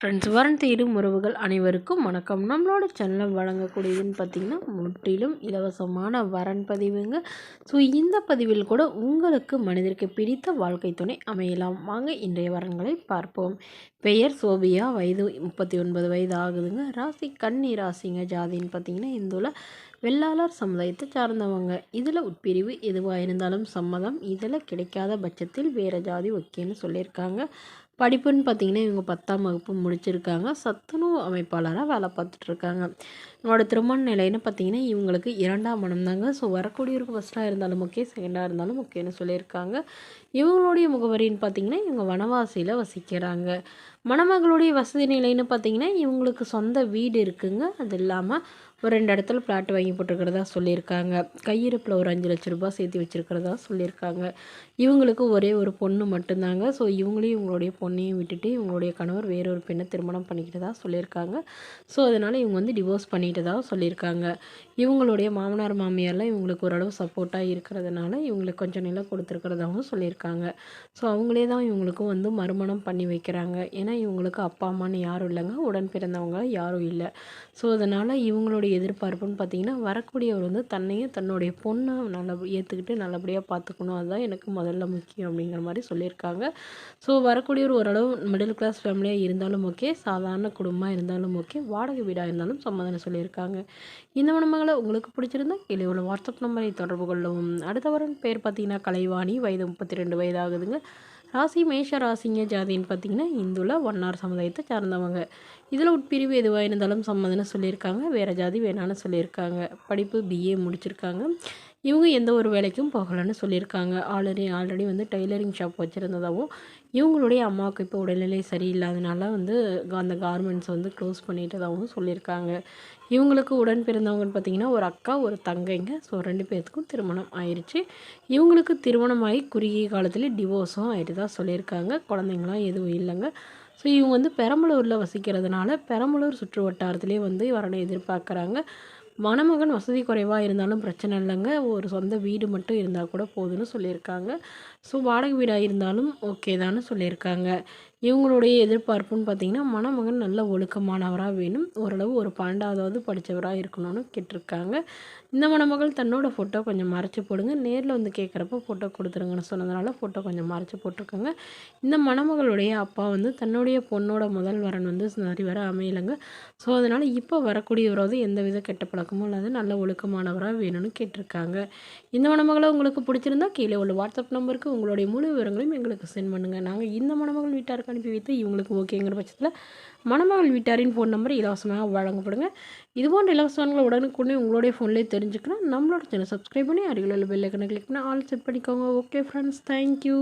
Friends, வரன் தேடும் உறவுகள் அனைவருக்கும் வணக்கம். நம்மளோட சேனலில் வழங்கக்கூடியதுன்னு பார்த்திங்கன்னா முற்றிலும் இலவசமான வரன் பதிவுங்க. ஸோ இந்த பதிவில் கூட உங்களுக்கு மனிதருக்கு பிடித்த வாழ்க்கை துணை அமையலாம். வாங்க இன்றைய வரன்களை பார்ப்போம். பெயர் சோபியா, வயது 39 வயது ஆகுதுங்க. ராசி கன்னி ராசிங்க. ஜாதின்னு பார்த்திங்கன்னா இந்துல வெள்ளாளர் சமுதாயத்தை சார்ந்தவங்க. இதில் உட்பிரிவு எதுவாக இருந்தாலும் சம்மதம். இதில் கிடைக்காத பட்சத்தில் வேறு ஜாதி ஓகேன்னு சொல்லியிருக்காங்க. படிப்புன்னு பார்த்திங்கன்னா இவங்க 10ஆம் வகுப்பு முடிச்சிருக்காங்க. சத்துணவு அமைப்பாளராக வேலை பார்த்துட்ருக்காங்க. இவங்களோட திருமண நிலைன்னு பார்த்திங்கன்னா இவங்களுக்கு 2ஆம் மனம் தாங்க. ஸோ வரக்கூடியவருக்கு ஃபஸ்ட்டாக இருந்தாலும் ஓகே, செகண்டாக இருந்தாலும் ஓகேன்னு சொல்லியிருக்காங்க. இவங்களுடைய முகவரின்னு பார்த்திங்கன்னா இவங்க வனவாசியில் வசிக்கிறாங்க. மணமகளுடைய வசதி நிலைன்னு பார்த்திங்கன்னா இவங்களுக்கு சொந்த வீடு இருக்குங்க. அது இல்லாமல் ஒரு 2 இடத்துல பிளாட் வாங்கி போட்டிருக்கிறதா சொல்லியிருக்காங்க. கையிருப்பில் ஒரு 5 லட்ச ரூபாய் சேர்த்து வச்சுருக்கிறதா சொல்லியிருக்காங்க. இவங்களுக்கு ஒரே ஒரு பொண்ணு மட்டும்தாங்க. ஸோ இவங்களையும் இவங்களுடைய பொண்ணையும் விட்டுட்டு இவங்களுடைய கணவர் வேறொரு பெண்ணை திருமணம் பண்ணிக்கிட்டதா சொல்லியிருக்காங்க. ஸோ அதனால் இவங்க வந்து டிவோர்ஸ் பண்ணிக்கிட்டதாக சொல்லியிருக்காங்க. இவங்களுடைய மாமனார் மாமியார்லாம் இவங்களுக்கு ஓரளவு சப்போர்ட்டாக இருக்கிறதுனால இவங்களுக்கு கொஞ்சம் நிலம் கொடுத்துருக்கிறதாகவும் சொல்லியிருக்காங்க. ஸோ அவங்களே தான் இவங்களுக்கும் வந்து மறுமணம் பண்ணி வைக்கிறாங்க. ஏன்னா இவங்களுக்கு அப்பா அம்மான்னு யாரும் இல்லைங்க. உடன் பிறந்தவங்க யாரும் இல்லை. ஸோ அதனால் இவங்களுடைய எதிர்பார்ப்புன்னு பார்த்திங்கன்னா வரக்கூடியவர் வந்து தன்னையும் தன்னுடைய பொண்ணை ஏற்றுக்கிட்டு நல்லபடியாக பார்த்துக்கணும். அதுதான் எனக்கு முதல்ல முக்கியம் அப்படிங்கிற மாதிரி சொல்லியிருக்காங்க. ஸோ வரக்கூடியவர் ஓரளவு மிடில் கிளாஸ் ஃபேமிலியாக இருந்தாலும் ஓகே, சாதாரண குடும்பமாக இருந்தாலும் ஓகே, வாடகை வீடாக இருந்தாலும் சம்மதம் சொல்லியிருக்காங்க. இந்த மணமகளை உங்களுக்கு பிடிச்சிருந்தா கீழே உள்ள வாட்ஸ்அப் நம்பரை தொடர்பு கொள்ளவும். அடுத்த வரன் பேர் பார்த்திங்கன்னா கலைவாணி, வயது 32 வயது ஆகுதுங்க. ராசி மேஷ ராசிங்க. ஜாதின்னு பார்த்திங்கன்னா இந்துல வண்ணார் சமுதாயத்தை சார்ந்தவங்க. இதில் உட்பிரிவு எதுவாக இருந்தாலும் சம்மதம்னு சொல்லியிருக்காங்க. வேறு ஜாதி வேணான்னு சொல்லியிருக்காங்க. படிப்பு பிஏ முடிச்சிருக்காங்க. இவங்க எந்த ஒரு வேலைக்கும் போகலன்னு சொல்லியிருக்காங்க. ஆல்ரெடி வந்து டெய்லரிங் ஷாப் வச்சுருந்ததாகவும் இவங்களுடைய அம்மாவுக்கு இப்போ உடல்நிலை சரியில்லாதனால வந்து அந்த கார்மெண்ட்ஸ் வந்து க்ளோஸ் பண்ணிட்டதாகவும் சொல்லியிருக்காங்க. இவங்களுக்கு உடன் பிறந்தவங்கன்னு பார்த்திங்கன்னா ஒரு அக்கா ஒரு தங்கைங்க. ஸோ 2 பேர்த்துக்கும் திருமணம் ஆயிடுச்சு. இவங்களுக்கு திருமணமாகி குறுகிய காலத்தில் டிவோர்ஸும் ஆகிட்டு தான் சொல்லியிருக்காங்க. குழந்தைங்களாம் எதுவும் இல்லைங்க. ஸோ இவங்க வந்து பெரம்பலூரில் வசிக்கிறதுனால பெரம்பலூர் சுற்று வட்டாரத்திலே வந்து வரனை எதிர்பார்க்குறாங்க. மணமகன் வசதி குறைவாக இருந்தாலும் பிரச்சனை இல்லைங்க. ஒரு சொந்த வீடு மட்டும் இருந்தால் கூட போதுன்னு சொல்லியிருக்காங்க. ஸோ வாடகை வீடாக இருந்தாலும் ஓகே தான்னு சொல்லியிருக்காங்க. இவங்களுடைய எதிர்பார்ப்புன்னு பார்த்திங்கன்னா மணமகன் நல்ல ஒழுக்கமானவராக வேணும். ஓரளவு ஒரு 12ஆவது படித்தவராக இருக்கணும்னு கேட்டிருக்காங்க. இந்த மணமகள் தன்னோட ஃபோட்டோ கொஞ்சம் மறைச்சி போடுங்க, நேரில் வந்து கேட்குறப்ப ஃபோட்டோ கொடுத்துருங்கன்னு சொன்னதுனால ஃபோட்டோ கொஞ்சம் மறைச்சி போட்டிருக்காங்க. இந்த மணமகளுடைய அப்பா வந்து தன்னுடைய பொண்ணோட முதல் வரன் வந்து சரிவர அமையலைங்க. ஸோ அதனால் இப்போ வரக்கூடியவராவது எந்தவித கெட்ட பழக்கமும் இல்லாத நல்ல ஒழுக்கமானவராக வேணும்னு கேட்டிருக்காங்க. இந்த மணமகளை உங்களுக்கு பிடிச்சிருந்தா கீழே உள்ள வாட்ஸ்அப் நம்பருக்கு உங்களுடைய முழு விவரங்களையும் எங்களுக்கு சென்ட் பண்ணுங்கள். நாங்கள் இந்த மணமகள் வீட்டாருக்கு அனுப்பி வைத்து இவங்களுக்கு ஓகேங்கிற பட்சத்தில் மணமகள் வீட்டாரின் ஃபோன் நம்பர் இலவசமாக வழங்கப்படுங்க. இதுபோன்ற இலவசங்களை உடனுக்குடனே உங்களுடைய ஃபோன்லேயே தெரிஞ்சுக்கணும். நம்மளோட சேனல் சப்ஸ்கிரைப் பண்ணி அருகில் உள்ள பெல் ஐக்கனை கிளிக் பண்ணி ஆல் செட் பண்ணிக்கோங்க. Okay friends, thank you.